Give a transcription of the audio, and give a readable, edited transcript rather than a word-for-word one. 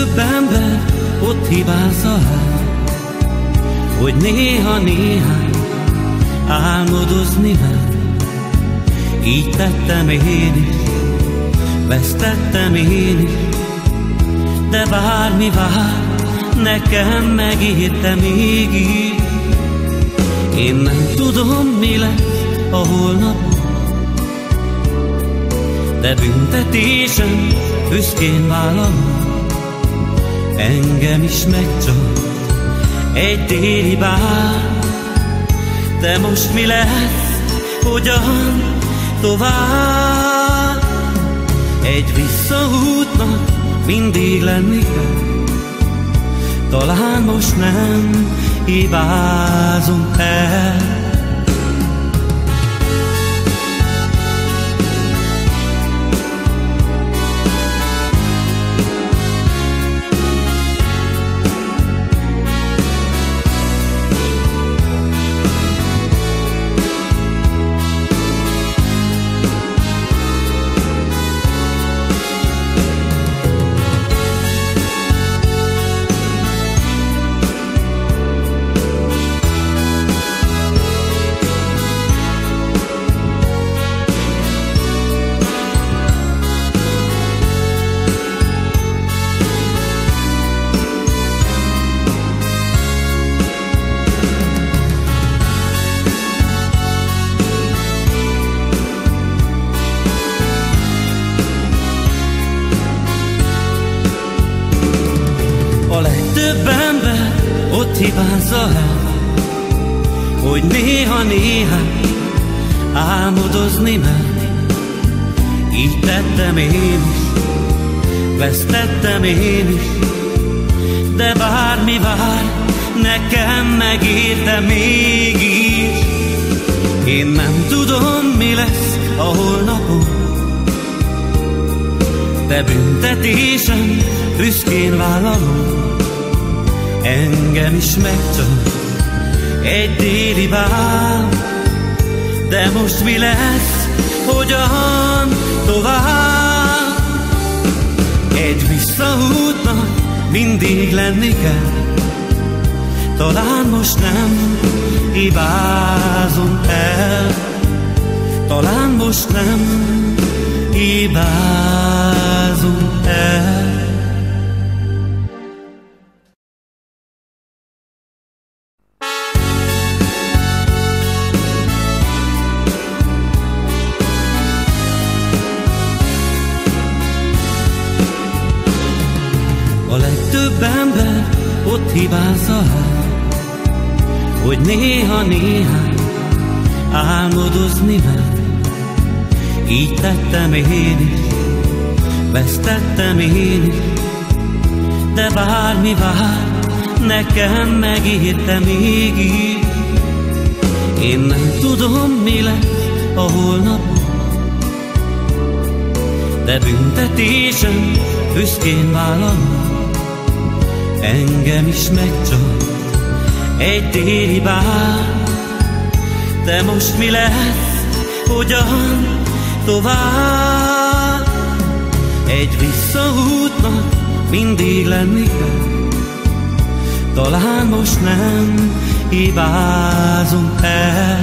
legtöbb ember ott hibázza el, hogy néha-néha álmodozni mer. Így tettem én is, vesztettem én is, de bármi vár, nekem megérte mégis. Én nem tudom, mi lesz a holnap, de büntetésem büszkén vállalom. Engem is megcsalt egy téli bár, de most mi lesz, hogyan tovább? Egy visszaútnak mindig lenni kell, talán most nem hibázunk el. A legtöbb ember ott hibázza el, hogy néha-néha álmodozni mer. Így tettem én is, vesztettem én is, de bármi vár, nekem megérte mégis. Én nem tudom, mi lesz a holnapon, de büntetésem büszkén vállalom. Engem is megcsalt egy déli bár, de most mi lesz, hogyan tovább? Egy visszaútnak mindig lenni kell, talán most nem hibázunk el, talán most nem hibázunk el. A legtöbb ember ott hibázza el, hogy néha-néha álmodozni mer. Így tettem én is, vesztettem én is, de bármi vár, nekem megérte mégis. Én nem tudom, mi lesz a holnap, de büntetésem büszkén vállalom. Engem is megcsalt egy téli bár, de most mi lesz, hogyan tovább? Egy visszaútnak mindig lenni kell, talán most nem hibázunk el,